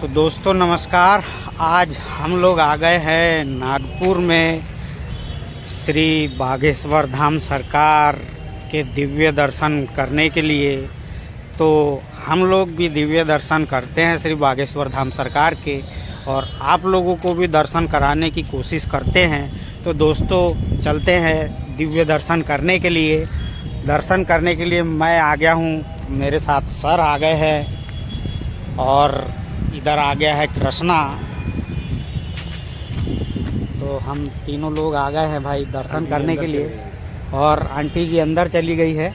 तो दोस्तों नमस्कार। आज हम लोग आ गए हैं नागपुर में श्री बागेश्वर धाम सरकार के दिव्य दर्शन करने के लिए। तो हम लोग भी दिव्य दर्शन करते हैं श्री बागेश्वर धाम सरकार के, और आप लोगों को भी दर्शन कराने की कोशिश करते हैं। तो दोस्तों चलते हैं दिव्य दर्शन करने के लिए। दर्शन करने के लिए मैं आ गया हूँ, मेरे साथ सर आ गए हैं और इधर आ गया है कृष्णा। तो हम तीनों लोग आ गए हैं भाई दर्शन करने के लिए, और आंटी जी अंदर चली गई है।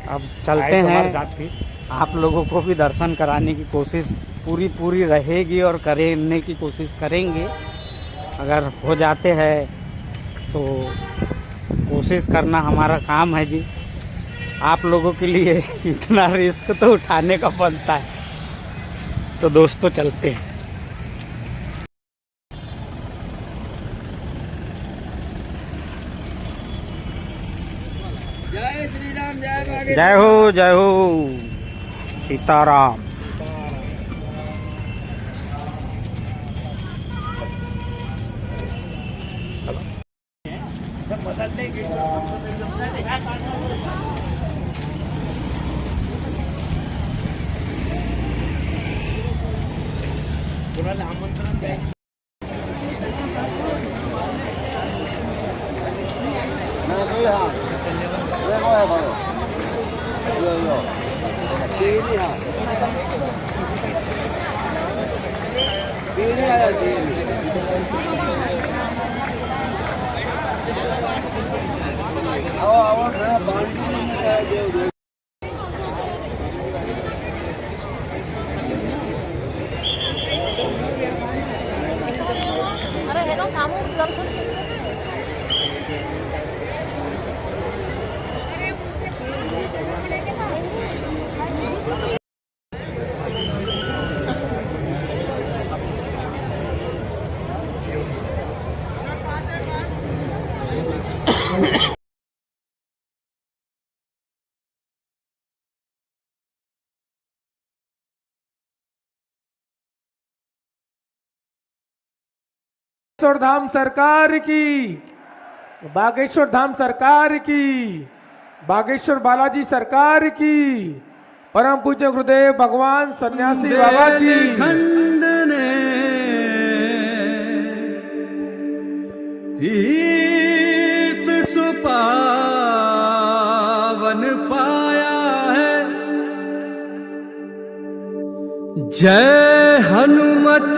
अब चलते हैं, आप लोगों को भी दर्शन कराने की कोशिश पूरी रहेगी और करने की कोशिश करेंगे। अगर हो जाते हैं तो कोशिश करना हमारा काम है जी। आप लोगों के लिए इतना रिस्क तो उठाने का बनता है। तो दोस्तों चलते हैं। जय श्री राम, जय हो सीताराम। आमंत्रण द्या। अरे हे ना सामू दर्शन बागेश्वर धाम सरकार की, बागेश्वर धाम सरकार की, बागेश्वर बालाजी सरकार की, परम पूज्य गुरुदेव भगवान सन्यासी बाबा की। खंडने तीर्थ सुपावन पाया है। जय हनुमत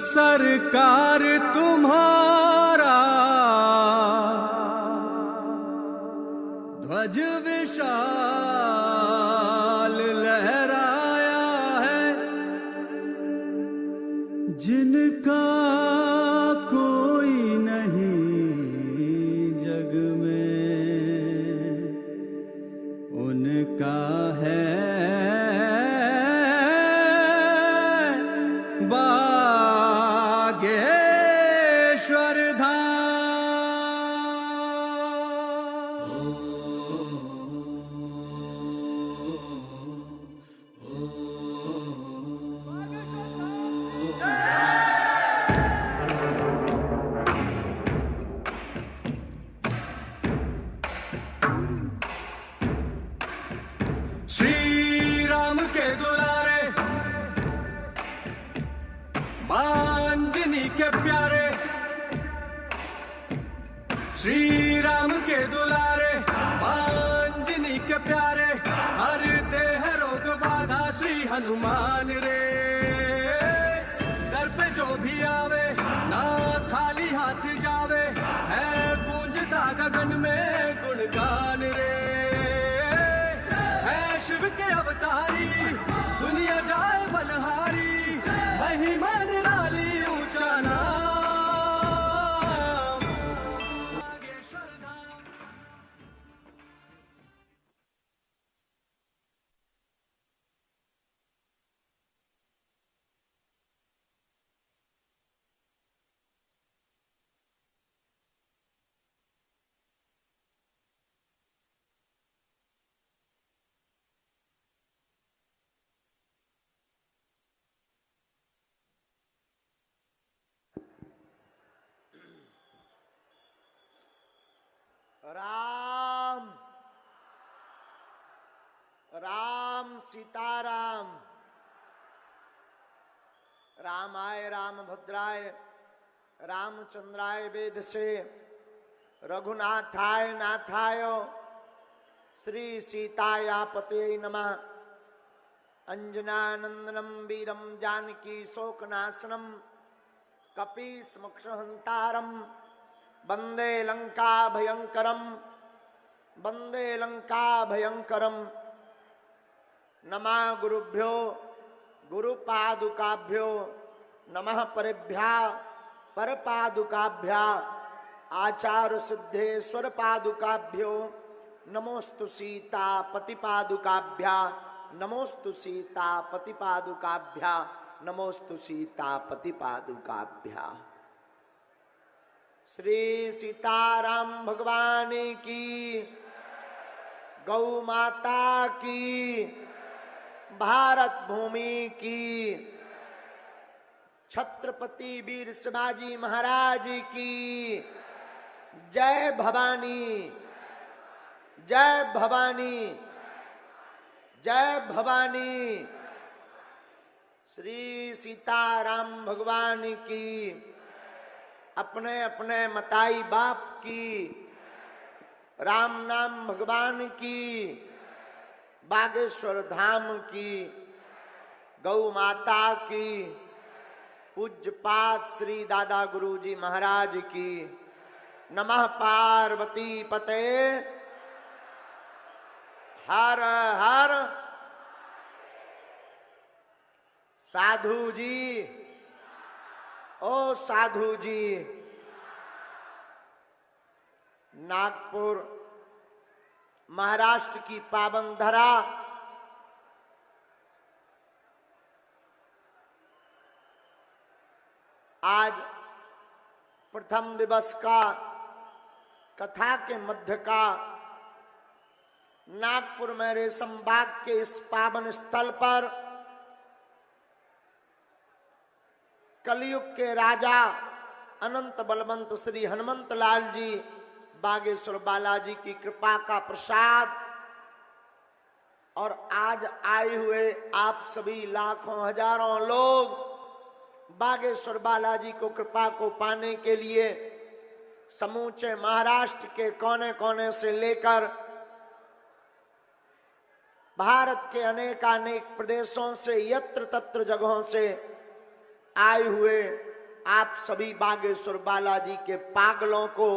सरकार तुम्हारा, ध्वज विशाल लहराया है। जिनका कोई नहीं जग में, उनका है बागेश्वर श्री राम के दुलारे, अंजनी के प्यारे। श्री राम के दुलारे, अंजनी के प्यारे। हरते हैं रोग बाधा श्री हनुमान रे। दर पे जो भी आवे ना खाली हाथ जावे, है गूंजता गगन में गुणगान रे। है शिव के अवतारी, दुनिया जाए बलहारी। महिमा निराली ऊंचा नाम बागेश्वर धाम। राम राम सीताराम। रामाय रामभद्राय रामचंद्राय वेद से रघुनाथाय नाथाय श्री सीतायापते नमः। अंजनानंदनम वीरम जानकी शोकनाशनम कपीसमुक्षहंतारम वंदे लंका भयंकरम वंदे लंका भयंकरम। नमः गुरुभ्यो गुरुपादुकाभ्यो नमः परेभ्या परपादुकाभ्या आचार्य सिद्धेश्वर पादुकाभ्यो नमोस्तु सीता पतिपादुकाभ्या नमोस्तु सीता पतिपादुकाभ्या नमोस्तु सीता पतिपादुकाभ्या। श्री सीताराम भगवान की, गौ माता की, भारत भूमि की, छत्रपति वीर शिवाजी महाराज की जय भवानी, जय भवानी, जय भवानी। श्री सीताराम भगवान की, अपने अपने मताई बाप की, राम नाम भगवान की, बागेश्वर धाम की, गौ माता की, पूज्यपाद श्री दादा गुरुजी महाराज की। नमः पार्वती पते हर हर। साधु जी, ओ साधु जी, नागपुर महाराष्ट्र की पावन धरा, आज प्रथम दिवस का कथा के मध्य का नागपुर में रेशम बाग के इस पावन स्थल पर कलयुग के राजा अनंत बलवंत श्री हनुमंत लाल जी बागेश्वर बालाजी की कृपा का प्रसाद और आज आए हुए आप सभी लाखों हजारों लोग बागेश्वर बालाजी को कृपा को पाने के लिए समूचे महाराष्ट्र के कोने कोने से लेकर भारत के अनेकानेक प्रदेशों से यत्र तत्र जगहों से आए हुए आप सभी बागेश्वर बालाजी के पागलों को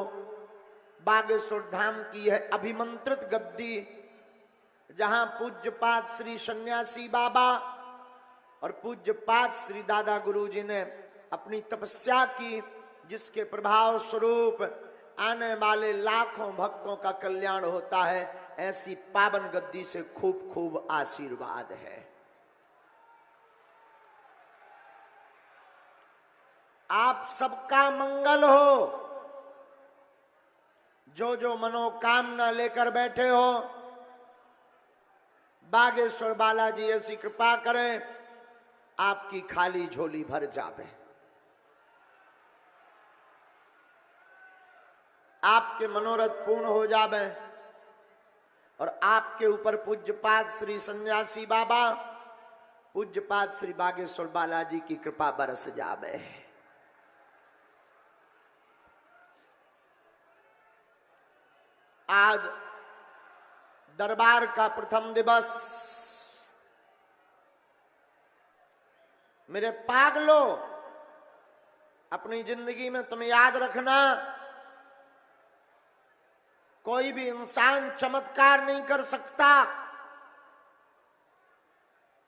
बागेश्वर धाम की है अभिमंत्रित गद्दी, जहां पूज्यपाद श्री सन्यासी बाबा और पूज्यपाद श्री दादा गुरुजी ने अपनी तपस्या की, जिसके प्रभाव स्वरूप आने वाले लाखों भक्तों का कल्याण होता है। ऐसी पावन गद्दी से खूब खूब आशीर्वाद है। आप सबका मंगल हो। जो जो मनोकामना लेकर बैठे हो, बागेश्वर बालाजी ऐसी कृपा करें आपकी खाली झोली भर जावे, आपके मनोरथ पूर्ण हो जावे और आपके ऊपर पूज्यपाद श्री सन्यासी बाबा, पूज्यपाद श्री बागेश्वर बालाजी की कृपा बरस जावे। आज दरबार का प्रथम दिवस। मेरे पागलो, अपनी जिंदगी में तुम याद रखना, कोई भी इंसान चमत्कार नहीं कर सकता।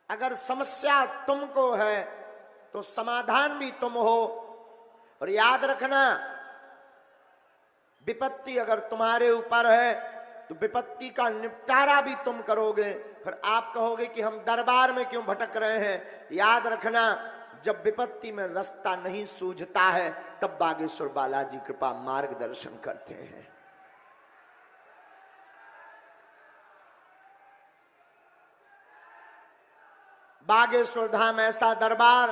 अगर समस्या तुमको है तो समाधान भी तुम हो। और याद रखना, विपत्ति अगर तुम्हारे ऊपर है तो विपत्ति का निपटारा भी तुम करोगे। फिर आप कहोगे कि हम दरबार में क्यों भटक रहे हैं। याद रखना, जब विपत्ति में रास्ता नहीं सूझता है तब बागेश्वर बालाजी कृपा मार्गदर्शन करते हैं। बागेश्वर धाम ऐसा दरबार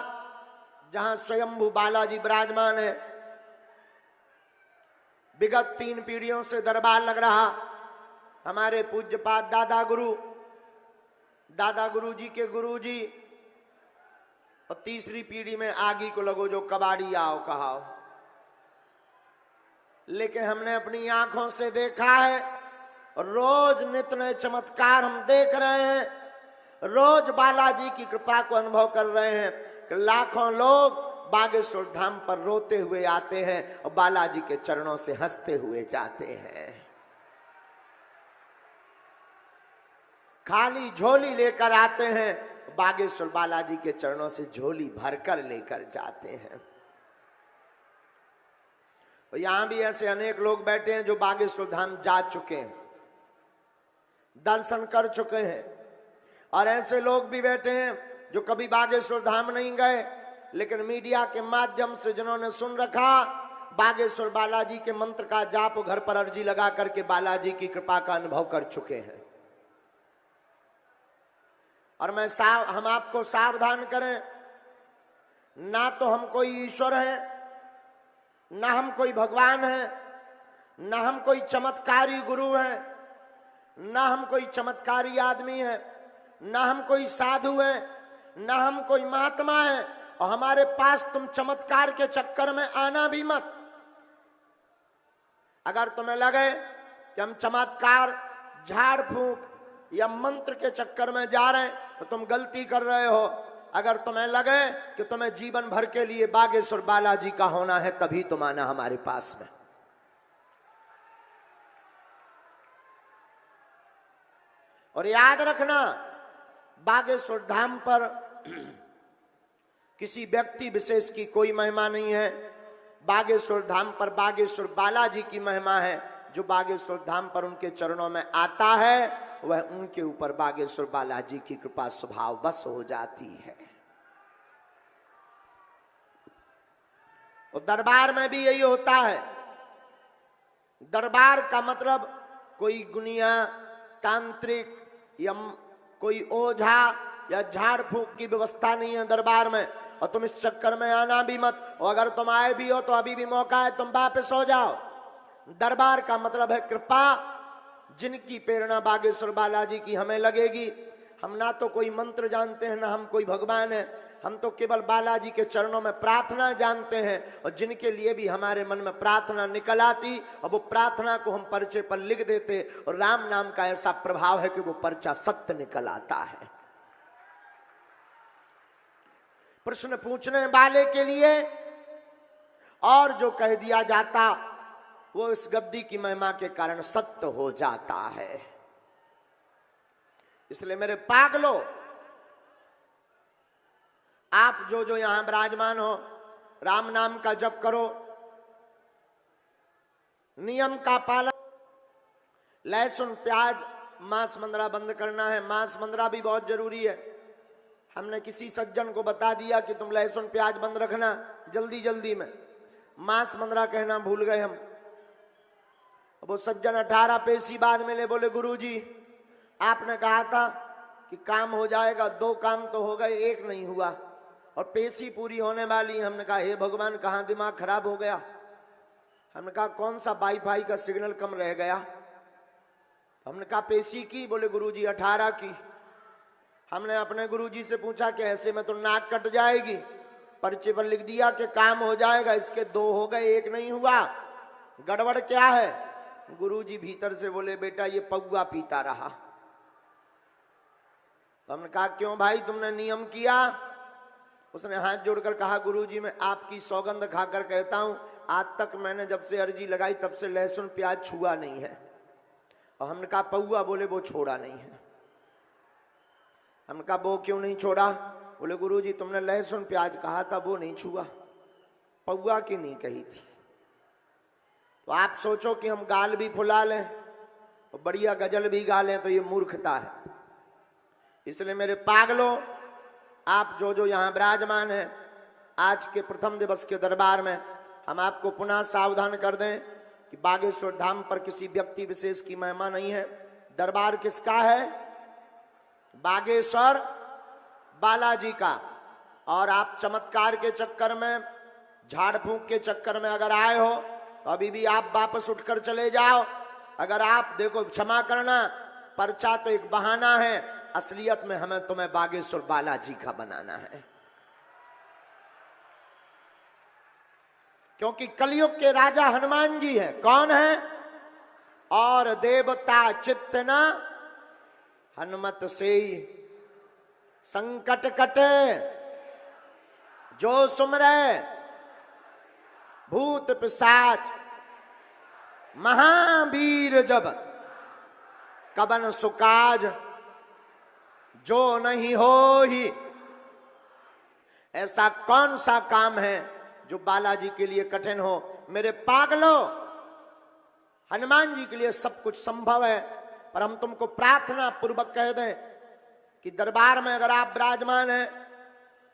जहां स्वयंभू बालाजी विराजमान है, विगत 3 पीढ़ियों से दरबार लग रहा। हमारे पूज्यपाद दादा गुरु जी के गुरु जी, और तीसरी पीढ़ी में आगे को लगो जो कबाड़ी आओ कहाओ। लेकिन हमने अपनी आंखों से देखा है, रोज नित नए चमत्कार हम देख रहे हैं, रोज बालाजी की कृपा को अनुभव कर रहे हैं कि लाखों लोग बागेश्वर धाम पर रोते हुए आते हैं और बालाजी के चरणों से हंसते हुए जाते हैं। खाली झोली लेकर आते हैं, बागेश्वर बालाजी के चरणों से झोली भरकर लेकर जाते हैं। और यहां भी ऐसे अनेक लोग बैठे हैं जो बागेश्वर धाम जा चुके हैं, दर्शन कर चुके हैं, और ऐसे लोग भी बैठे हैं जो कभी बागेश्वर धाम नहीं गए, लेकिन मीडिया के माध्यम से जिन्होंने सुन रखा, बागेश्वर बालाजी के मंत्र का जाप घर पर अर्जी लगा करके बालाजी की कृपा का अनुभव कर चुके हैं। और हम आपको सावधान करें, ना तो हम कोई ईश्वर है, ना हम कोई भगवान है, ना हम कोई चमत्कारी गुरु है, ना हम कोई चमत्कारी आदमी है, ना हम कोई साधु है, ना हम कोई महात्मा है, और हमारे पास तुम चमत्कार के चक्कर में आना भी मत। अगर तुम्हें लगे कि हम चमत्कार, झाड़ फूंक या मंत्र के चक्कर में जा रहे हैं तो तुम गलती कर रहे हो। अगर तुम्हें लगे कि तुम्हें जीवन भर के लिए बागेश्वर बालाजी का होना है, तभी तुम आना हमारे पास में। और याद रखना, बागेश्वर धाम पर किसी व्यक्ति विशेष की कोई महिमा नहीं है। बागेश्वर धाम पर बागेश्वर बालाजी की महिमा है। जो बागेश्वर धाम पर उनके चरणों में आता है, वह उनके ऊपर बागेश्वर बालाजी की कृपा स्वभाव बस हो जाती है। और दरबार में भी यही होता है। दरबार का मतलब कोई गुनिया, तांत्रिक या कोई ओझा या झाड़ फूक की व्यवस्था नहीं है दरबार में, और तुम इस चक्कर में आना भी मत। और अगर तुम आए भी हो तो अभी भी मौका है, तुम वापस हो जाओ। दरबार का मतलब है कृपा। जिनकी प्रेरणा बागेश्वर बालाजी की हमें लगेगी, हम ना तो कोई मंत्र जानते हैं, ना हम कोई भगवान है, हम तो केवल बालाजी के चरणों में प्रार्थना जानते हैं। और जिनके लिए भी हमारे मन में प्रार्थना निकल आती, और वो प्रार्थना को हम पर्चे पर लिख देते, और राम नाम का ऐसा प्रभाव है कि वो पर्चा सत्य निकल आता है। प्रश्न पूछने वाले के लिए और जो कह दिया जाता, वो इस गद्दी की महिमा के कारण सत्य हो जाता है। इसलिए मेरे पागलो, आप जो यहां विराजमान हो, राम नाम का जप करो, नियम का पालन, लहसुन प्याज मांस मंदरा बंद करना है। मांस मंदरा भी बहुत जरूरी है। हमने किसी सज्जन को बता दिया कि तुम लहसुन प्याज बंद रखना, जल्दी जल्दी में मांस मंदरा कहना भूल गए हम। वो सज्जन 18 पेशी बाद मिले, बोले गुरुजी आपने कहा था कि काम हो जाएगा, 2 काम तो हो गए, 1 नहीं हुआ, और पेशी पूरी होने वाली। हमने कहा हे भगवान, कहाँ दिमाग खराब हो गया। हमने कहा कौन सा वाईफाई का सिग्नल कम रह गया। हमने कहा पेशी की, बोले गुरुजी 18 की। हमने अपने गुरुजी से पूछा कि ऐसे में तो नाक कट जाएगी। पर्चे पर लिख दिया कि काम हो जाएगा, इसके 2 हो गए, 1 नहीं हुआ, गड़बड़ क्या है। गुरुजी भीतर से बोले बेटा ये पौवा पीता रहा। तो हमने कहा क्यों भाई, तुमने नियम किया। उसने हाथ जोड़कर कहा गुरुजी मैं आपकी सौगंध खाकर कहता हूं, आज तक मैंने जब से अर्जी लगाई तब से लहसुन प्याज छुआ नहीं है। और हमने कहा पौवा, बोले वो छोड़ा नहीं है। हमने कहा वो क्यों नहीं छोड़ा। बोले गुरुजी तुमने लहसुन प्याज कहा था, वो नहीं छुआ, पौवा की नहीं कही थी। तो आप सोचो कि हम गाल भी फुला लें और बढ़िया गजल भी गा लें तो ये मूर्खता है। इसलिए मेरे पागलों, आप जो यहाँ विराजमान हैं, आज के प्रथम दिवस के दरबार में हम आपको पुनः सावधान कर दें कि बागेश्वर धाम पर किसी व्यक्ति विशेष की महिमा नहीं है। दरबार किसका है? बागेश्वर बालाजी का। और आप चमत्कार के चक्कर में, झाड़ फूंक के चक्कर में अगर आए हो तो अभी भी आप वापस उठकर चले जाओ। अगर आप देखो, क्षमा करना, पर्चा तो एक बहाना है, असलियत में हमें तुम्हें बागेश्वर बालाजी का बनाना है। क्योंकि कलयुग के राजा हनुमान जी है। कौन है? और देवता चित्त न हनुमत से संकट कटे, जो सुमरे भूत पिशाच महावीर जब, कबन सुकाज जो नहीं हो ही। ऐसा कौन सा काम है जो बालाजी के लिए कठिन हो? मेरे पागलों, हनुमान जी के लिए सब कुछ संभव है। पर हम तुमको प्रार्थना पूर्वक कह दें कि दरबार में अगर आप विराजमान हैं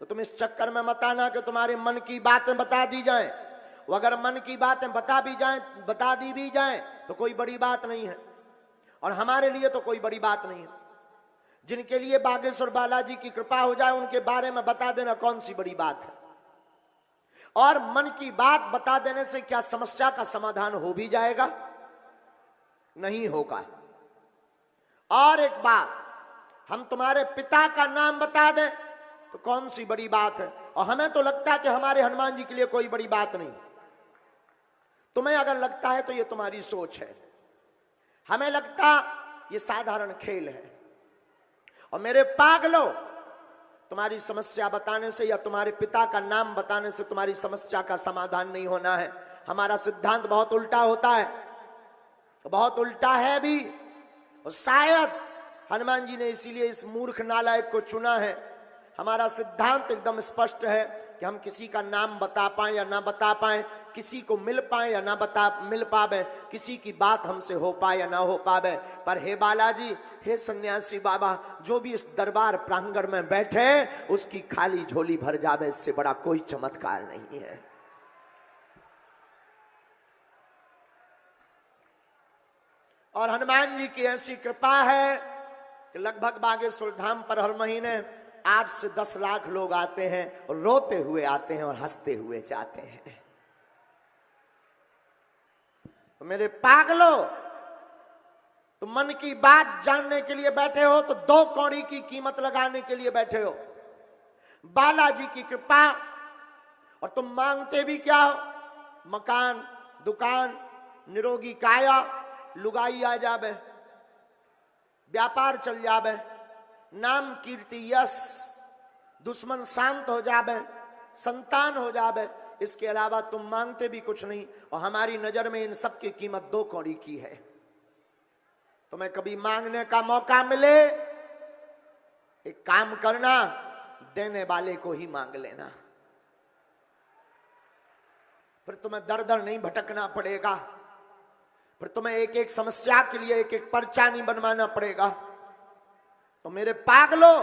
तो तुम इस चक्कर में मत आना कि तुम्हारे मन की बातें बता दी जाएं। वो अगर मन की बातें बता दी भी जाएं तो कोई बड़ी बात नहीं है, और हमारे लिए तो कोई बड़ी बात नहीं है। जिनके लिए बागेश्वर बालाजी की कृपा हो जाए उनके बारे में बता देना कौन सी बड़ी बात है। और मन की बात बता देने से क्या समस्या का समाधान हो भी जाएगा? नहीं होगा। और एक बात, हम तुम्हारे पिता का नाम बता दें तो कौन सी बड़ी बात है? और हमें तो लगता है कि हमारे हनुमान जी के लिए कोई बड़ी बात नहीं। तुम्हें अगर लगता है तो ये तुम्हारी सोच है, हमें लगता ये साधारण खेल है। और मेरे पागलों, तुम्हारी समस्या बताने से या तुम्हारे पिता का नाम बताने से तुम्हारी समस्या का समाधान नहीं होना है। हमारा सिद्धांत बहुत उल्टा होता है, बहुत उल्टा है भी, और शायद हनुमान जी ने इसीलिए इस मूर्ख नालायक को चुना है। हमारा सिद्धांत एकदम स्पष्ट है कि हम किसी का नाम बता पाए या ना बता पाए, किसी को मिल पाए या ना मिल पावे, किसी की बात हमसे हो पाए या ना हो पावे, पर हे बालाजी, हे सन्यासी बाबा, जो भी इस दरबार प्रांगण में बैठे उसकी खाली झोली भर जावे, इससे बड़ा कोई चमत्कार नहीं है। और हनुमान जी की ऐसी कृपा है कि लगभग बागेश्वर धाम पर हर महीने 8 से 10 लाख लोग आते हैं, और रोते हुए आते हैं और हंसते हुए जाते हैं। तो मेरे पागलों, तुम मन की बात जानने के लिए बैठे हो तो 2 कौड़ी की कीमत लगाने के लिए बैठे हो, बालाजी की कृपा। और तुम मांगते भी क्या हो? मकान, दुकान, निरोगी काया, लुगाई आ जावे, व्यापार चल जावे, नाम कीर्ति यश, दुश्मन शांत हो जावे, संतान हो जावे। इसके अलावा तुम मांगते भी कुछ नहीं। और हमारी नजर में इन सब की कीमत 2 कौड़ी की है। तुम्हें कभी मांगने का मौका मिले, एक काम करना, देने वाले को ही मांग लेना, फिर तुम्हें दर दर नहीं भटकना पड़ेगा, फिर तुम्हें एक एक समस्या के लिए एक एक पर्चा नहीं बनवाना पड़ेगा। तो मेरे पागलों,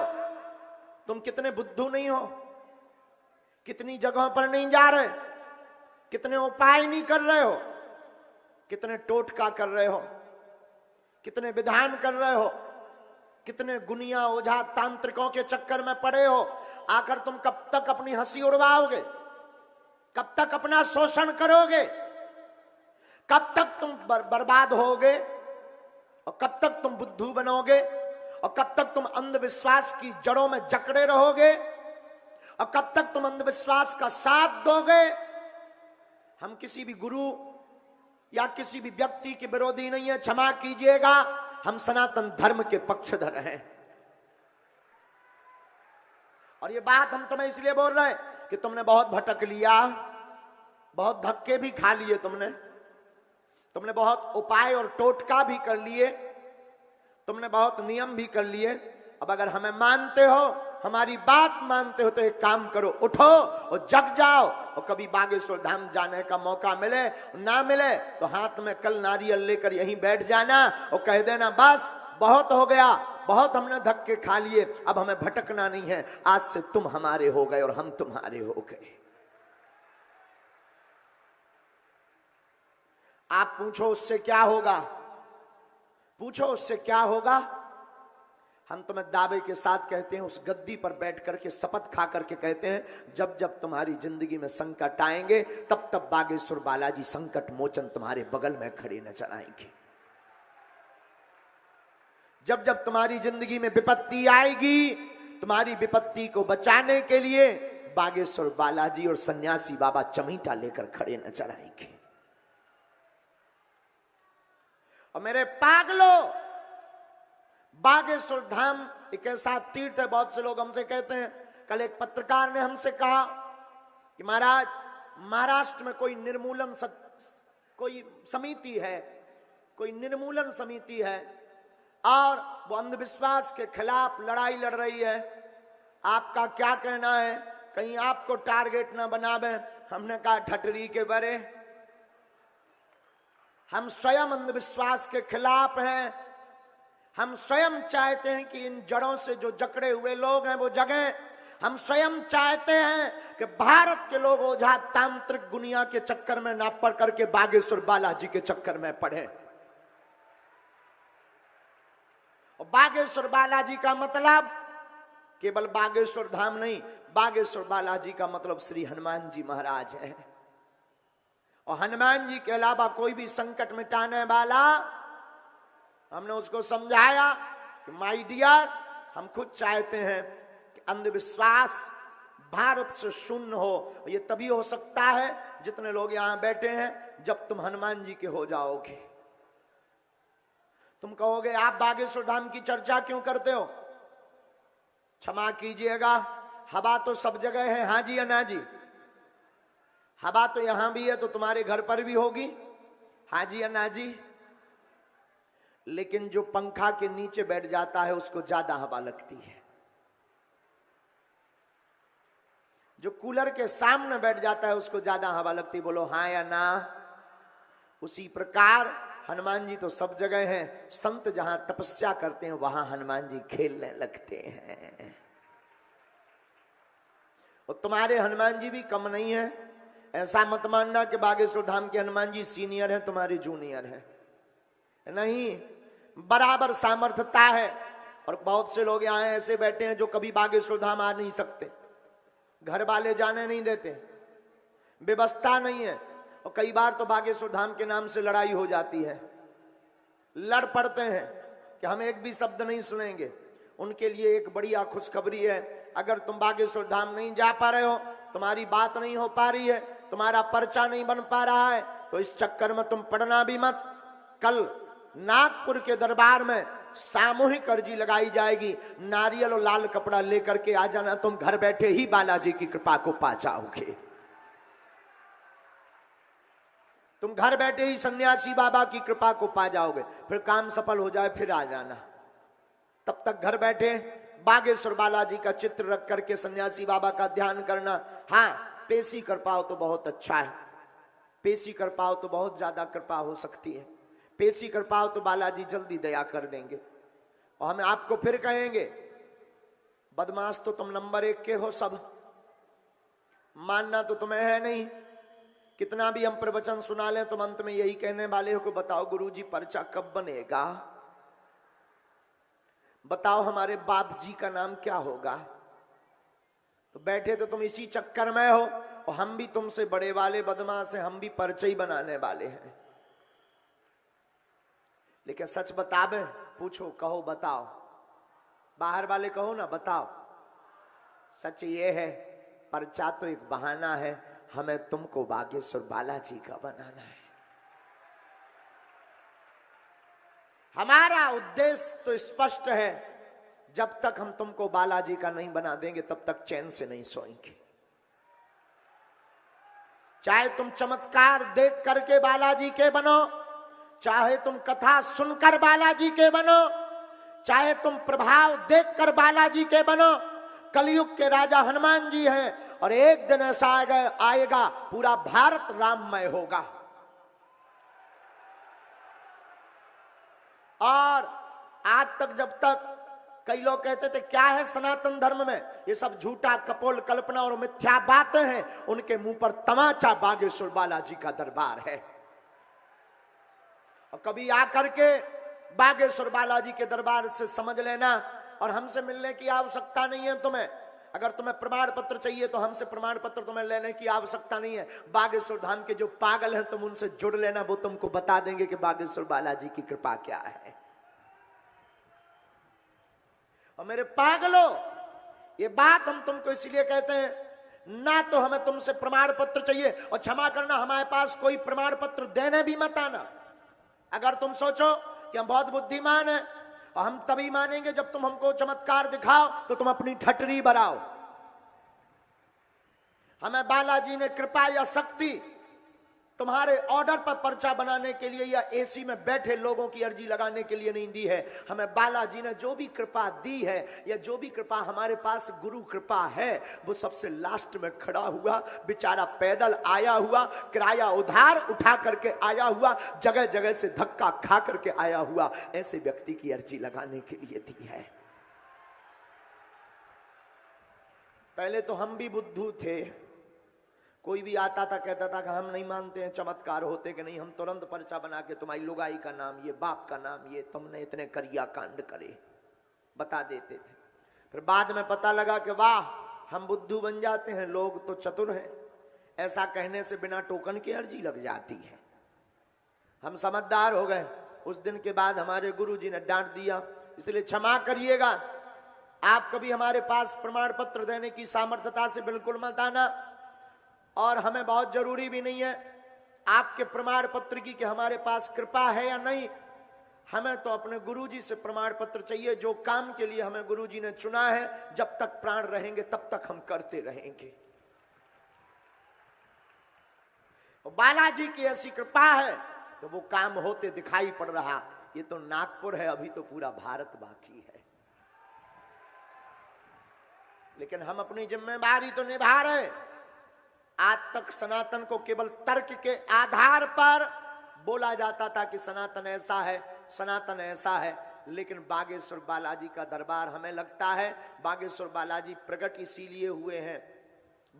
तुम कितने बुद्धू नहीं हो? कितनी जगहों पर नहीं जा रहे, कितने उपाय नहीं कर रहे हो, कितने टोटका कर रहे हो, कितने विधान कर रहे हो, कितने गुनिया ओझा तांत्रिकों के चक्कर में पड़े हो। आकर तुम कब तक अपनी हंसी उड़वाओगे? कब तक अपना शोषण करोगे? कब तक तुम बर्बाद होगे? और कब तक तुम बुद्धू बनोगे? और कब तक तुम अंधविश्वास की जड़ों में जकड़े रहोगे? और कब तक तुम अंधविश्वास का साथ दोगे? हम किसी भी गुरु या किसी भी व्यक्ति के विरोधी नहीं है, क्षमा कीजिएगा, हम सनातन धर्म के पक्षधर हैं। और ये बात हम तुम्हें इसलिए बोल रहे हैं कि तुमने बहुत भटक लिया, बहुत धक्के भी खा लिए, तुमने बहुत उपाय और टोटका भी कर लिए, तुमने बहुत नियम भी कर लिए। अब अगर हमें मानते हो, हमारी बात मानते हो, तो एक काम करो, उठो और जग जाओ। और कभी बागेश्वर धाम जाने का मौका मिले ना मिले तो हाथ में कल नारियल लेकर यहीं बैठ जाना और कह देना, बस बहुत हो गया, बहुत हमने धक्के खा लिए, अब हमें भटकना नहीं है, आज से तुम हमारे हो गए और हम तुम्हारे हो गए। आप पूछो उससे क्या होगा? पूछो उससे क्या होगा? हम तुम्हें दावे के साथ कहते हैं, उस गद्दी पर बैठ करके शपथ खा करके कहते हैं, जब जब तुम्हारी जिंदगी में संकट आएंगे तब तब बागेश्वर बालाजी संकट मोचन तुम्हारे बगल में खड़े नजर आएंगे। जब जब तुम्हारी जिंदगी में विपत्ति आएगी, तुम्हारी विपत्ति को बचाने के लिए बागेश्वर बालाजी और सन्यासी बाबा चमीटा लेकर खड़े नजर आएंगे। और मेरे पागलों, बागेश्वर धाम एक ऐसा तीर्थ है, बहुत से लोग हमसे कहते हैं, कल एक पत्रकार ने हमसे कहा कि महाराज महाराष्ट्र में कोई निर्मूलन कोई समिति है, कोई निर्मूलन समिति है और वो अंधविश्वास के खिलाफ लड़ाई लड़ रही है, आपका क्या कहना है, कहीं आपको टारगेट ना बनावे। हमने कहा ठटरी के बरे, हम स्वयं अंधविश्वास के खिलाफ हैं। हम स्वयं चाहते हैं कि इन जड़ों से जो जकड़े हुए लोग हैं वो जगें। हम स्वयं चाहते हैं कि भारत के लोग ओझा तांत्रिक गुनिया के चक्कर में ना पड़ करके बागेश्वर बालाजी के चक्कर में पड़े। और बागेश्वर बालाजी का मतलब केवल बागेश्वर धाम नहीं, बागेश्वर बालाजी का मतलब श्री हनुमान जी महाराज है। और हनुमान जी के अलावा कोई भी संकट मिटाने वाला, हमने उसको समझाया कि माय डियर, हम खुद चाहते हैं कि अंधविश्वास भारत से शून्य हो। ये तभी हो सकता है जितने लोग यहां बैठे हैं, जब तुम हनुमान जी के हो जाओगे। तुम कहोगे आप बागेश्वर धाम की चर्चा क्यों करते हो? क्षमा कीजिएगा, हवा तो सब जगह है, हाँ जी या ना जी? हवा तो यहां भी है तो तुम्हारे घर पर भी होगी, हाँ जी या ना जी? लेकिन जो पंखा के नीचे बैठ जाता है उसको ज्यादा हवा लगती है, जो कूलर के सामने बैठ जाता है उसको ज्यादा हवा लगती है। बोलो हाँ या ना? उसी प्रकार हनुमान जी तो सब जगह हैं, संत जहां तपस्या करते हैं वहां हनुमान जी खेलने लगते हैं। और तुम्हारे हनुमान जी भी कम नहीं है। ऐसा मत मानना कि बागेश्वर धाम के हनुमान जी सीनियर हैं, तुम्हारे जूनियर हैं, नहीं, बराबर सामर्थ्यता है। और बहुत से लोग यहाँ ऐसे बैठे हैं जो कभी बागेश्वर धाम आ नहीं सकते, घर वाले जाने नहीं देते, व्यवस्था नहीं है। और कई बार तो बागेश्वर धाम के नाम से लड़ाई हो जाती है, लड़ पड़ते हैं कि हम एक भी शब्द नहीं सुनेंगे। उनके लिए एक बढ़िया खुशखबरी है, अगर तुम बागेश्वर धाम नहीं जा पा रहे हो, तुम्हारी बात नहीं हो पा रही है, तुम्हारा पर्चा नहीं बन पा रहा है, तो इस चक्कर में तुम पढ़ना भी मत। कल नागपुर के दरबार में सामूहिक अर्जी लगाई जाएगी, नारियल और लाल कपड़ा लेकर के आ जाना, तुम घर बैठे ही बालाजी की कृपा को पा जाओगे। तुम घर बैठे ही सन्यासी बाबा की कृपा को पा जाओगे। फिर काम सफल हो जाए फिर आ जाना। तब तक घर बैठे बागेश्वर बालाजी का चित्र रख करके सन्यासी बाबा का ध्यान करना। हाँ, पेशी कर पाओ तो बहुत अच्छा है, पेशी कर पाओ तो बहुत ज्यादा कृपा हो सकती है। पेशी कर पाओ तो बालाजी जल्दी दया कर देंगे। और हम आपको फिर कहेंगे, बदमाश तो तुम नंबर 1 के हो, सब मानना तो तुम्हें है नहीं। कितना भी हम प्रवचन सुना लें तुम अंत में यही कहने वाले हो कि बताओ गुरुजी पर्चा कब बनेगा, बताओ हमारे बाप जी का नाम क्या होगा। तो बैठे तो तुम इसी चक्कर में हो, और हम भी तुमसे बड़े वाले बदमाश हैं, हम भी पर्चे ही बनाने वाले हैं। लेकिन सच बतावे, पूछो, कहो, बताओ, बाहर वाले कहो ना, बताओ। सच ये है, पर्चा तो एक बहाना है, हमें तुमको बागेश्वर बालाजी का बनाना है। हमारा उद्देश्य तो स्पष्ट है, जब तक हम तुमको बालाजी का नहीं बना देंगे तब तक चैन से नहीं सोएंगे। चाहे तुम चमत्कार देख करके बालाजी के बनो, चाहे तुम कथा सुनकर बालाजी के बनो, चाहे तुम प्रभाव देखकर बालाजी के बनो। कलयुग के राजा हनुमान जी हैं, और एक दिन ऐसा आएगा पूरा भारत राममय होगा। और आज तक जब तक कई लोग कहते थे क्या है सनातन धर्म में, ये सब झूठा कपोल कल्पना और मिथ्या बातें हैं, उनके मुंह पर तमाचा बागेश्वर बालाजी का दरबार है। और कभी आकर के बागेश्वर बालाजी के दरबार से समझ लेना और हमसे मिलने की आवश्यकता नहीं है तुम्हें। अगर तुम्हें प्रमाण पत्र चाहिए तो हमसे प्रमाण पत्र तुम्हें लेने की आवश्यकता नहीं है। बागेश्वर धाम के जो पागल हैं तुम उनसे जुड़ लेना, वो तुमको बता देंगे कि बागेश्वर बालाजी की कृपा क्या है। और मेरे पागलों, ये बात हम तुमको इसलिए कहते हैं, ना तो हमें तुमसे प्रमाण पत्र चाहिए, और क्षमा करना हमारे पास कोई प्रमाण पत्र देने भी मत आना। अगर तुम सोचो कि हम बहुत बुद्धिमान हैं और हम तभी मानेंगे जब तुम हमको चमत्कार दिखाओ, तो तुम अपनी ठटरी बढ़ाओ। हमें बालाजी ने कृपा या शक्ति तुम्हारे ऑर्डर पर पर्चा बनाने के लिए या एसी में बैठे लोगों की अर्जी लगाने के लिए नहीं दी है। हमें बालाजी ने जो भी कृपा दी है या जो भी कृपा हमारे पास गुरु कृपा है, वो सबसे लास्ट में खड़ा हुआ बेचारा पैदल आया हुआ, किराया उधार उठा करके आया हुआ, जगह जगह से धक्का खा करके आया हुआ, ऐसे व्यक्ति की अर्जी लगाने के लिए दी है। पहले तो हम भी बुद्धू थे, कोई भी आता था कहता था कि हम नहीं मानते हैं चमत्कार होते कि नहीं, हम तुरंत पर्चा बना के तुम्हारी लुगाई का नाम ये, बाप का नाम ये, तुमने इतने करिया कांड करे बता देते थे। फिर बाद में पता लगा कि वाह हम बुद्धू बन जाते हैं, लोग तो चतुर हैं, ऐसा कहने से बिना टोकन की अर्जी लग जाती है। हम समझदार हो गए। उस दिन के बाद हमारे गुरुजी ने डांट दिया, इसलिए क्षमा करिएगा, आप कभी हमारे पास प्रमाण पत्र देने की सामर्थ्यता से बिल्कुल मत आना, और हमें बहुत जरूरी भी नहीं है आपके प्रमाण पत्र की कि हमारे पास कृपा है या नहीं। हमें तो अपने गुरुजी से प्रमाण पत्र चाहिए, जो काम के लिए हमें गुरुजी ने चुना है, जब तक प्राण रहेंगे तब तक हम करते रहेंगे। बालाजी की ऐसी कृपा है तो वो काम होते दिखाई पड़ रहा। ये तो नागपुर है, अभी तो पूरा भारत बाकी है, लेकिन हम अपनी जिम्मेदारी तो निभा रहे। आज तक सनातन को केवल तर्क के आधार पर बोला जाता था कि सनातन ऐसा है, सनातन ऐसा है, लेकिन बागेश्वर बालाजी का दरबार, हमें लगता है बागेश्वर बालाजी प्रकट इसीलिए हुए हैं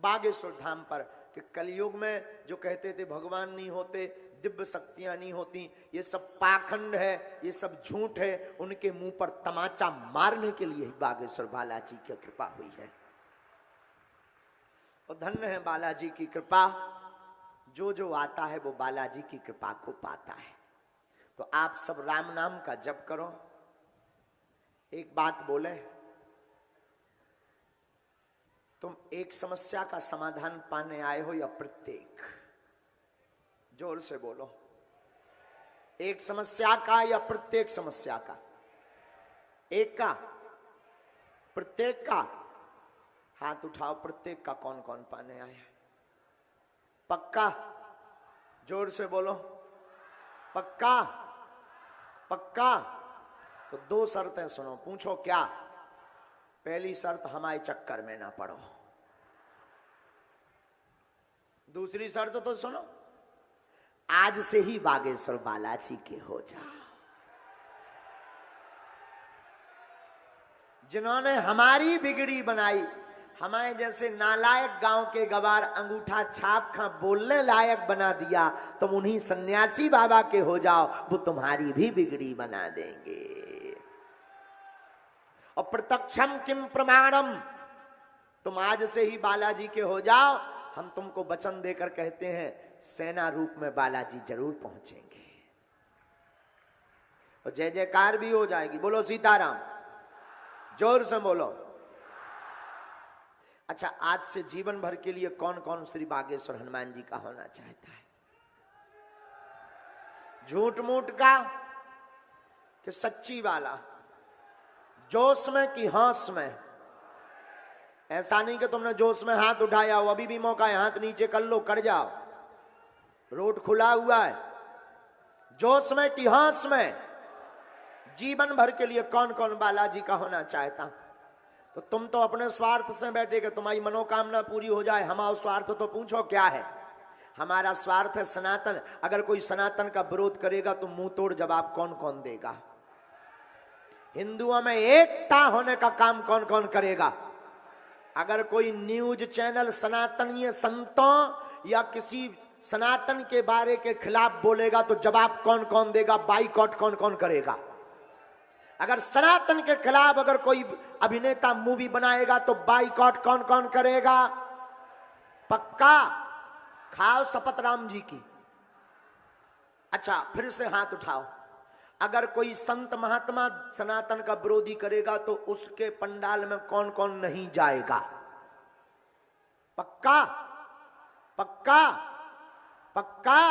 बागेश्वर धाम पर कि कलयुग में जो कहते थे भगवान नहीं होते, दिव्य शक्तियां नहीं होती, ये सब पाखंड है, ये सब झूठ है, उनके मुंह पर तमाचा मारने के लिए ही बागेश्वर बालाजी की कृपा हुई है। और धन्य है बालाजी की कृपा, जो जो आता है वो बालाजी की कृपा को पाता है। तो आप सब राम नाम का जप करो। एक बात बोले, तुम एक समस्या का समाधान पाने आए हो या प्रत्येक? जोर से बोलो, एक समस्या का या प्रत्येक समस्या का? एक का, प्रत्येक का? हाथ उठाओ, प्रत्येक का कौन कौन पाने आया है? पक्का? जोर से बोलो, पक्का? पक्का? तो दो शर्तें सुनो, पूछो क्या? पहली शर्त, हमारे चक्कर में ना पड़ो। दूसरी शर्त तो सुनो, आज से ही बागेश्वर बालाजी के हो जाओ। जिन्होंने हमारी बिगड़ी बनाई, हमारे जैसे नालायक गांव के गवार अंगूठा छाप खा बोलने लायक बना दिया, तुम उन्हीं सन्यासी बाबा के हो जाओ, वो तुम्हारी भी बिगड़ी बना देंगे। और प्रत्यक्षम किम प्रमाणम, तुम आज से ही बालाजी के हो जाओ। हम तुमको वचन देकर कहते हैं, सेना रूप में बालाजी जरूर पहुंचेंगे और जय जयकार भी हो जाएगी। बोलो सीताराम, जोर से बोलो। अच्छा, आज से जीवन भर के लिए कौन कौन श्री बागेश्वर हनुमान जी का होना चाहता है? झूठ मूठ का कि सच्ची वाला? जोश में कि होश में? ऐसा नहीं कि तुमने जोश में हाथ उठाया हो, अभी भी मौका है, हाथ नीचे कर लो, कर जाओ, रोड खुला हुआ है। जोश में कि होश में? जीवन भर के लिए कौन कौन बालाजी का होना चाहता? तो तुम तो अपने स्वार्थ से बैठे कि तुम्हारी मनोकामना पूरी हो जाए। हमारा स्वार्थ तो पूछो क्या है? हमारा स्वार्थ है सनातन। अगर कोई सनातन का विरोध करेगा तो मुंह तोड़ जवाब कौन कौन देगा? हिंदुओं में एकता होने का काम कौन कौन करेगा? अगर कोई न्यूज चैनल सनातनीय संतों या किसी सनातन के बारे के खिलाफ बोलेगा तो जवाब कौन कौन देगा? बाइकआउट कौन कौन करेगा? अगर सनातन के खिलाफ अगर कोई अभिनेता मूवी बनाएगा तो बाइकॉट कौन कौन करेगा? पक्का खाओ शपथ राम जी की। अच्छा फिर से हाथ उठाओ। अगर कोई संत महात्मा सनातन का विरोधी करेगा तो उसके पंडाल में कौन कौन नहीं जाएगा? पक्का पक्का पक्का?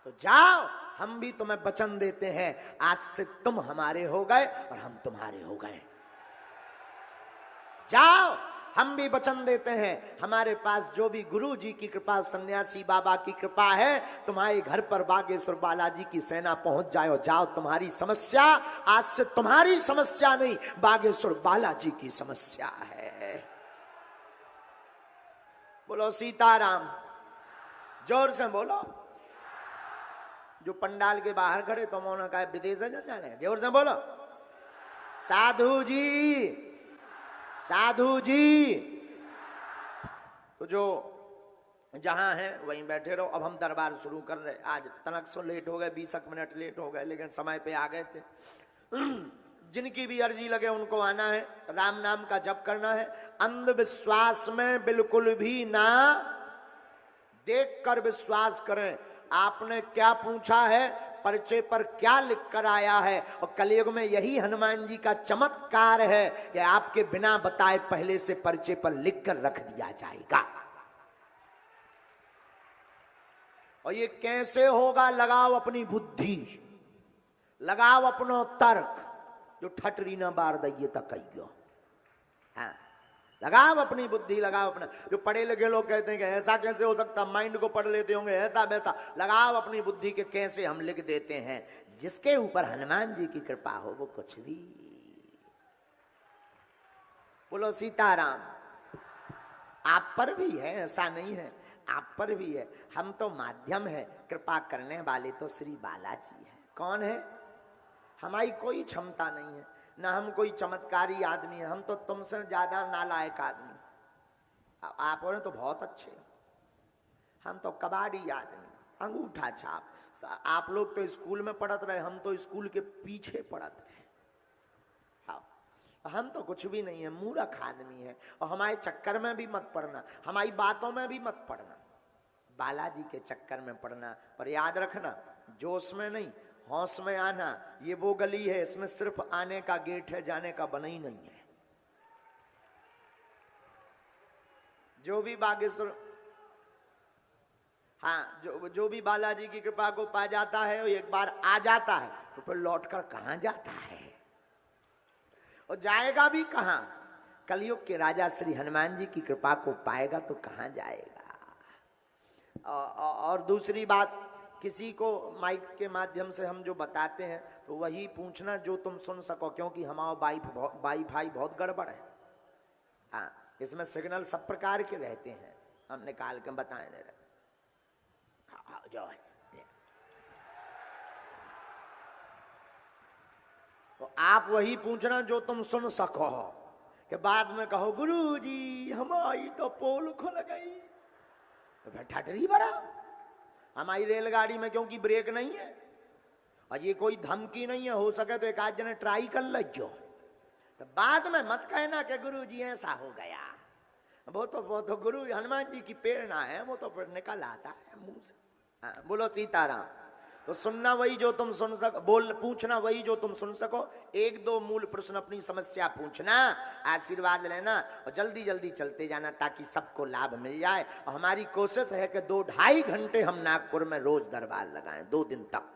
तो जाओ, हम भी तुम्हें वचन देते हैं, आज से तुम हमारे हो गए और हम तुम्हारे हो गए। जाओ, हम भी वचन देते हैं, हमारे पास जो भी गुरु जी की कृपा, सन्यासी बाबा की कृपा है, तुम्हारे घर पर बागेश्वर बालाजी की सेना पहुंच जाए और जाओ, तुम्हारी समस्या आज से तुम्हारी समस्या नहीं, बागेश्वर बालाजी की समस्या है। बोलो सीताराम, जोर से बोलो। जो पंडाल के बाहर खड़े तो उन्होंने कहा विदेश जाने, जोर से बोलो। साधु जी, साधु जी। तो जो जहां है वहीं बैठे रहो। अब हम दरबार शुरू कर रहे। आज तनक सो लेट हो गए, 20 मिनट लेट हो गए, लेकिन समय पे आ गए थे। जिनकी भी अर्जी लगे उनको आना है, राम नाम का जप करना है। अंधविश्वास में बिल्कुल भी ना देख कर विश्वास करें। आपने क्या पूछा है, पर्चे पर क्या लिख कर आया है, और कलयुग में यही हनुमान जी का चमत्कार है कि आपके बिना बताए पहले से पर्चे पर लिख कर रख दिया जाएगा। और ये कैसे होगा? लगाओ अपनी बुद्धि, लगाओ अपनो तर्क, जो ठटरी ना बार दइए तक कहियो। हाँ, लगाओ अपनी बुद्धि, लगाओ अपना। जो पढ़े लिखे लोग कहते हैं कि ऐसा कैसे हो सकता, माइंड को पढ़ लेते होंगे, ऐसा वैसा। लगाओ अपनी बुद्धि के कैसे हम लिख देते हैं। जिसके ऊपर हनुमान जी की कृपा हो वो कुछ भी। बोलो सीताराम। आप पर भी है, ऐसा नहीं है, आप पर भी है। हम तो माध्यम है, कृपा करने वाले तो श्री बालाजी है। कौन है? हमारी कोई क्षमता नहीं है, ना हम कोई चमत्कारी आदमी है। हम तो तुमसे ज्यादा नालायक आदमी। आप हो तो बहुत अच्छे, हम तो कबाड़ी आदमी, अंगूठा छाप। आप लोग तो स्कूल में पढ़त रहे, हम तो स्कूल के पीछे पढ़त रहे। हाँ, हम तो कुछ भी नहीं है, मूर्ख आदमी है। और हमारे चक्कर में भी मत पड़ना, हमारी बातों में भी मत पड़ना, बालाजी के चक्कर में पड़ना। पर याद रखना, जोश में नहीं, होश में आना। ये वो गली है, इसमें सिर्फ आने का गेट है, जाने का बना ही नहीं है। जो भी बागेश्वर, हाँ, जो भी बालाजी की कृपा को पा जाता है, एक बार आ जाता है तो फिर लौटकर कहां जाता है, और जाएगा भी कहां? कलयुग के राजा श्री हनुमान जी की कृपा को पाएगा तो कहां जाएगा। और दूसरी बात, किसी को माइक के माध्यम से हम जो बताते हैं तो वही पूछना जो तुम सुन सको, क्योंकि हमारा वाईफाई बहुत गड़बड़ है। हाँ, इसमें सिग्नल सब प्रकार के रहते हैं, हम निकाल के बताए दे रहे। हाँ, जो है तो आप वही पूछना जो तुम सुन सको, कि बाद में कहो गुरु जी हमारी तो पोल खुल गई, तो फिर ठटरी भरा। हमारी रेलगाड़ी में क्योंकि ब्रेक नहीं है, और ये कोई धमकी नहीं है, हो सके तो एक आध जने ट्राई कर लो, तो बाद में मत कहना कि गुरु जी ऐसा हो गया। वो तो गुरु हनुमान जी की प्रेरणा है, वो तो फिर निकल आता है मुंह से। हाँ, बोलो सीताराम। तो सुनना वही जो तुम सुन सको, पूछना वही जो तुम सुन सको। एक दो मूल प्रश्न अपनी समस्या पूछना, आशीर्वाद लेना, और जल्दी जल्दी चलते जाना ताकि सबको लाभ मिल जाए। और हमारी कोशिश है कि 2-2.5 घंटे हम नागपुर में रोज दरबार लगाएं, 2 दिन तक,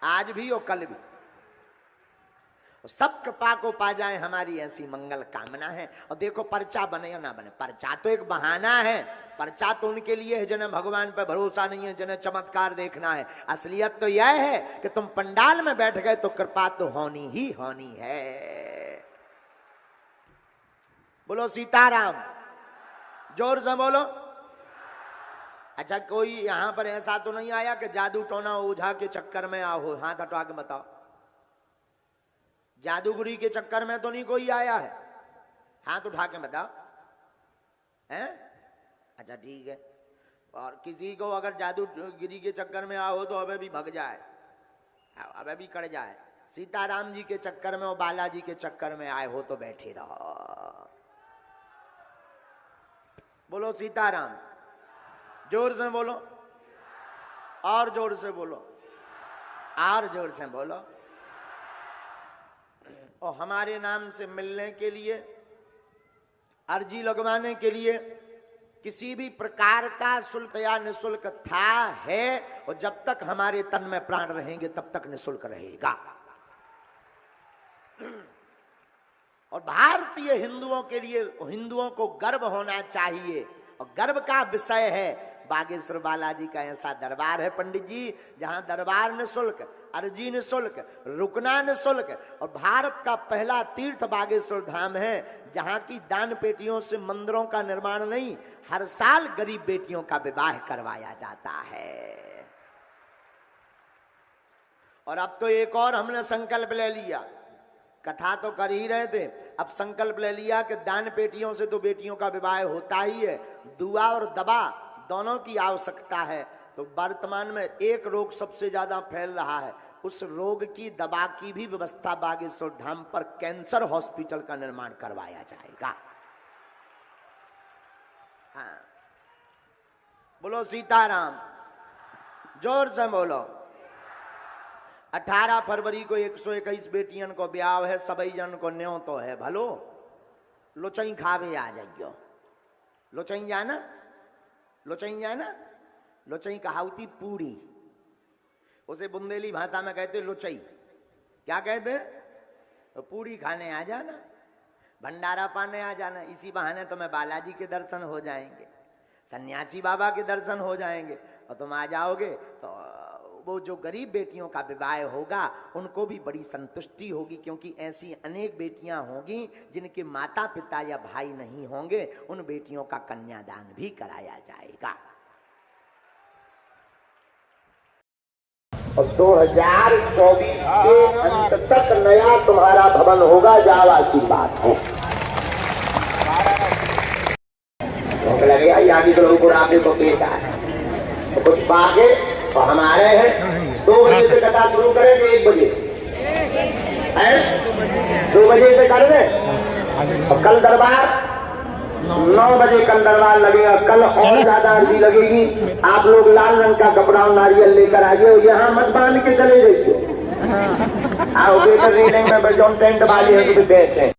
आज भी और कल भी। सब कृपा को पा जाए, हमारी ऐसी मंगल कामना है। और देखो, पर्चा बने या ना बने, पर्चा तो एक बहाना है। पर्चा तो उनके लिए है जिन्हें भगवान पर भरोसा नहीं है, जिन्हें चमत्कार देखना है। असलियत तो यह है कि तुम पंडाल में बैठ गए तो कृपा तो होनी ही होनी है। बोलो सीताराम, जोर से बोलो। अच्छा, कोई यहां पर ऐसा तो नहीं आया कि जादू टोना ओझा के चक्कर में आओ? हाथ हटा के बताओ। जादूगरी के चक्कर में तो नहीं कोई आया है? हाथ उठा के बताओ। हैं? अच्छा ठीक है। और किसी को अगर जादूगिरी के चक्कर में आओ तो अबे भी भग जाए, अबे भी कट जाए। सीताराम जी के चक्कर में और बालाजी के चक्कर में आए हो तो बैठे रहो। बोलो सीताराम, जोर से बोलो, और जोर से बोलो, और जोर से बोलो। और हमारे नाम से मिलने के लिए, अर्जी लगवाने के लिए किसी भी प्रकार का शुल्क या निःशुल्क था है, और जब तक हमारे तन में प्राण रहेंगे तब तक निःशुल्क रहेगा। और भारतीय हिंदुओं के लिए, हिंदुओं को गर्व होना चाहिए, और गर्व का विषय है बागेश्वर बालाजी का ऐसा दरबार है पंडित जी, जहां दरबार निःशुल्क, अर्जी निःशुल्क, रुकना निःशुल्क, और भारत का पहला तीर्थ बागेश्वर धाम है, जहां की दान पेटियों से मंदिरों का निर्माण नहीं, हर साल गरीब बेटियों का विवाह करवाया जाता है। और अब तो एक और हमने संकल्प ले लिया, कथा तो कर ही रहे थे, अब संकल्प ले लिया कि दान पेटियों से तो बेटियों का विवाह होता ही है, दुआ और दवा दोनों की आवश्यकता है। तो वर्तमान में एक रोग सबसे ज्यादा फैल रहा है, उस रोग की दवा की भी व्यवस्था बागेश्वर धाम पर कैंसर हॉस्पिटल का निर्माण करवाया जाएगा। हाँ, बोलो सीताराम, जोर से बोलो। 18 फरवरी को 121 बेटियन को ब्याह है, सबई जन को न्यों तो है, भलो लोचई खावे आ जाइयो। लोचई जाना, लोचई जाना, लोचई कहावती पूरी, उसे बुंदेली भाषा में कहते लोचई। क्या कहते? पूरी खाने आ जाना, भंडारा पाने आ जाना, इसी बहाने तुम्हें बालाजी के दर्शन हो जाएंगे, सन्यासी बाबा के दर्शन हो जाएंगे, और तुम आ जाओगे तो वो जो गरीब बेटियों का विवाह होगा उनको भी बड़ी संतुष्टि होगी, क्योंकि ऐसी अनेक बेटियां होंगी जिनके माता पिता या भाई नहीं होंगे, उन बेटियों का कन्यादान भी कराया जाएगा। और 2024 के अंत तक नया तुम्हारा भवन होगा, जाओ आशीर्वाद है। लगेगा यानी तो लोगों को आगे तो बेटा है, तो कुछ पाके तो हमारे हैं 2 बजे से कथा शुरू करेंगे, 1 बजे से, 2 बजे से कर दें। और कल दरबार 9 बजे कल दरबार लगेगा, कल और ज्यादा अर्जी लगेगी। आप लोग लाल रंग का कपड़ा और नारियल लेकर आइए, और यहाँ मत बांध के चले जाइए। आओ बेटर रीडिंग में जो टेंट वाले हैं तो बेच है,